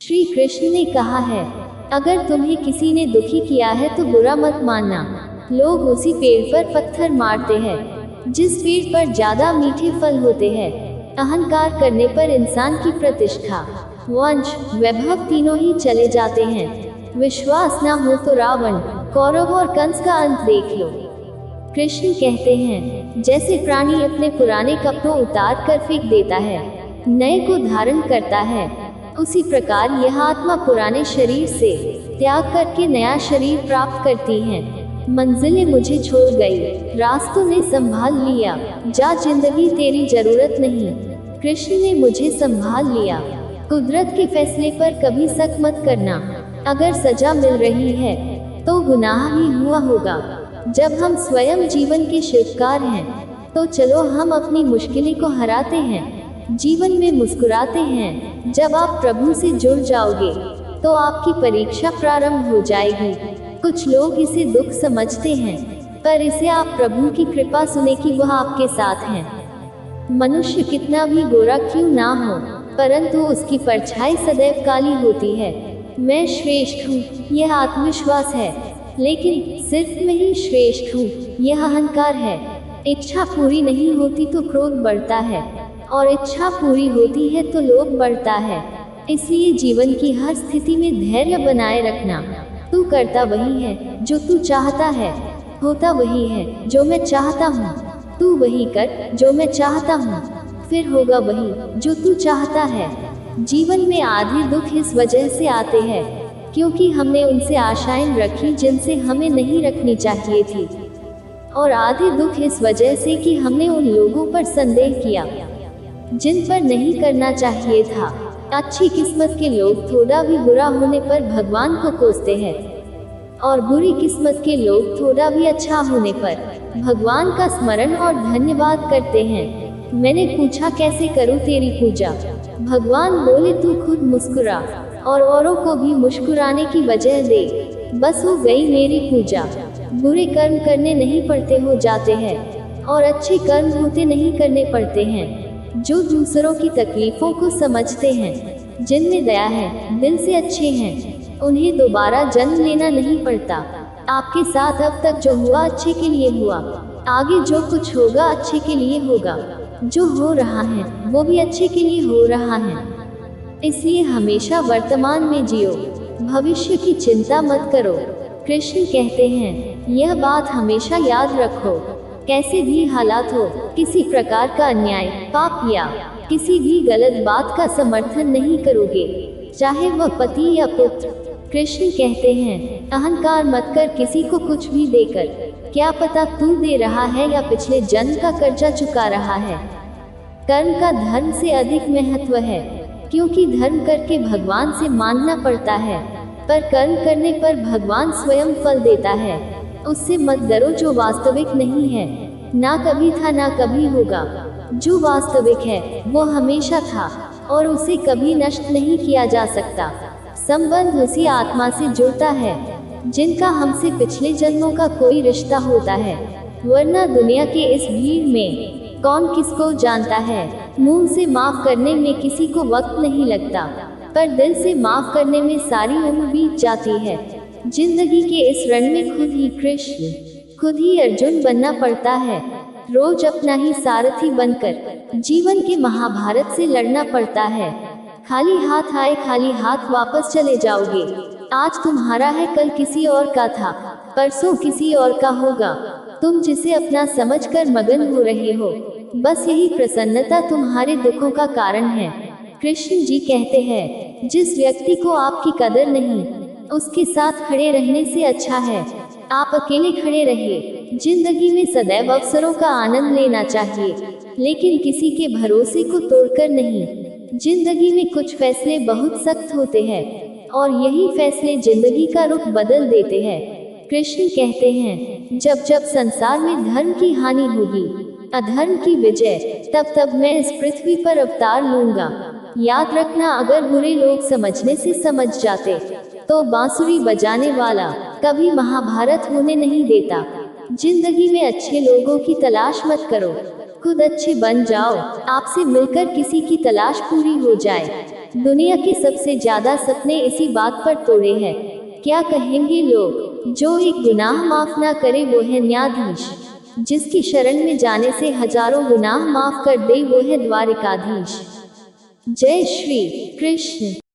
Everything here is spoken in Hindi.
श्री कृष्ण ने कहा है, अगर तुम्हें किसी ने दुखी किया है तो बुरा मत मानना। लोग उसी पेड़ पर पत्थर मारते हैं जिस पेड़ पर ज्यादा मीठे फल होते हैं। अहंकार करने पर इंसान की प्रतिष्ठा, वंश, वैभव तीनों ही चले जाते हैं। विश्वास न हो तो रावण, कौरव और कंस का अंत देख लो। कृष्ण कहते हैं, जैसे प्राणी अपने पुराने कपड़ों उतार कर फेंक देता है, नए को धारण करता है, उसी प्रकार यह आत्मा पुराने शरीर से त्याग करके नया शरीर प्राप्त करती है। मंजिलें मुझे छोड़ गई, रास्तों ने संभाल लिया, जा जिंदगी तेरी जरूरत नहीं। कृष्ण ने मुझे संभाल लिया। कुदरत के फैसले पर कभी शक मत करना। अगर सजा मिल रही है तो गुनाह ही हुआ होगा। जब हम स्वयं जीवन के शिल्पकार हैं तो चलो हम अपनी मुश्किलें को हराते हैं, जीवन में मुस्कुराते हैं। जब आप प्रभु से जुड़ जाओगे तो आपकी परीक्षा प्रारंभ हो जाएगी। कुछ लोग इसे दुख समझते हैं, पर इसे आप प्रभु की कृपा सुने कि वह आपके साथ हैं। मनुष्य कितना भी गोरा क्यों ना हो, परंतु उसकी परछाई सदैव काली होती है। मैं श्रेष्ठ हूँ, यह आत्मविश्वास है, लेकिन सिर्फ मैं ही श्रेष्ठ हूँ, यह अहंकार है। इच्छा पूरी नहीं होती तो क्रोध बढ़ता है, और इच्छा पूरी होती है तो लोभ बढ़ता है। इसलिए जीवन की हर स्थिति में धैर्य बनाए रखना। तू करता वही है जो तू चाहता है, होता वही है जो मैं चाहता हूँ। तू वही कर जो मैं चाहता हूँ, फिर होगा वही जो तू चाहता है। जीवन में आधे दुख इस वजह से आते हैं क्योंकि हमने उनसे आशाएं रखी जिनसे हमें नहीं रखनी चाहिए थी, और आधे दुख इस वजह से कि हमने उन लोगों पर संदेह किया जिन पर नहीं करना चाहिए था। अच्छी किस्मत के लोग थोड़ा भी बुरा होने पर भगवान को कोसते हैं, और बुरी किस्मत के लोग थोड़ा भी अच्छा होने पर भगवान का स्मरण और धन्यवाद करते हैं। मैंने पूछा कैसे करूं तेरी पूजा? भगवान बोले तू खुद मुस्कुरा और औरों को भी मुस्कुराने की वजह दे, बस हो गई मेरी पूजा। बुरे कर्म करने नहीं पड़ते हो जाते हैं, और अच्छे कर्म होते नहीं करने पड़ते हैं। जो दूसरों की तकलीफों को समझते हैं, जिनमें दया है, दिल से अच्छे हैं, उन्हें दोबारा जन्म लेना नहीं पड़ता। आपके साथ अब तक जो हुआ अच्छे के लिए हुआ, आगे जो कुछ होगा अच्छे के लिए होगा। जो हो रहा है वो भी अच्छे के लिए हो रहा है। इसलिए हमेशा वर्तमान में जियो, भविष्य की चिंता मत करो। कृष्ण कहते हैं, यह बात हमेशा याद रखो, कैसे भी हालात हो, किसी प्रकार का अन्याय, पाप या किसी भी गलत बात का समर्थन नहीं करोगे, चाहे वह पति या पुत्र। कृष्ण कहते हैं, अहंकार मत कर किसी को कुछ भी देकर, क्या पता तू दे रहा है या पिछले जन्म का कर्जा चुका रहा है। कर्म का धर्म से अधिक महत्व है, क्योंकि धर्म करके भगवान से मांगना पड़ता है, पर कर्म करने पर भगवान स्वयं फल देता है। उससे मत डरो जो वास्तविक नहीं है, ना कभी था ना कभी होगा। जो वास्तविक है वो हमेशा था और उसे कभी नष्ट नहीं किया जा सकता। संबंध उसी आत्मा से जुड़ता है जिनका हमसे पिछले जन्मों का कोई रिश्ता होता है, वरना दुनिया के इस भीड़ में कौन किसको जानता है। मुंह से माफ करने में किसी को वक्त नहीं लगता, पर दिल से माफ करने में सारी उम्र बीत जाती है। जिंदगी के इस रण में खुद ही कृष्ण, खुद ही अर्जुन बनना पड़ता है। रोज अपना ही सारथी बनकर जीवन के महाभारत से लड़ना पड़ता है। खाली हाथ आए खाली हाथ वापस चले जाओगे। आज तुम्हारा है कल किसी और का था, परसों किसी और का होगा। तुम जिसे अपना समझकर मगन हो रहे हो, बस यही प्रसन्नता तुम्हारे दुखों का कारण है। कृष्ण जी कहते हैं, जिस व्यक्ति को आपकी कदर नहीं, उसके साथ खड़े रहने से अच्छा है आप अकेले खड़े रहिए। जिंदगी में सदैव अवसरों का आनंद लेना चाहिए, लेकिन किसी के भरोसे को तोड़कर नहीं। जिंदगी में कुछ फैसले बहुत सख्त होते हैं, और यही फैसले जिंदगी का रुख बदल देते हैं। कृष्ण कहते हैं, जब जब संसार में धर्म की हानि होगी, अधर्म की विजय, तब तब मैं इस पृथ्वी पर अवतार लूंगा। याद रखना, अगर बुरे लोग समझने से समझ जाते तो बांसुरी बजाने वाला कभी महाभारत होने नहीं देता। जिंदगी में अच्छे लोगों की तलाश मत करो, खुद अच्छे बन जाओ। आपसे मिलकर किसी की तलाश पूरी हो जाए, दुनिया के सबसे ज्यादा सपने इसी बात पर तोड़े हैं। क्या कहेंगे लोग? जो एक गुनाह माफ ना करे वो है न्यायाधीश, जिसकी शरण में जाने से हजारों गुनाह माफ कर दे वो है द्वारिकाधीश। जय श्री कृष्ण।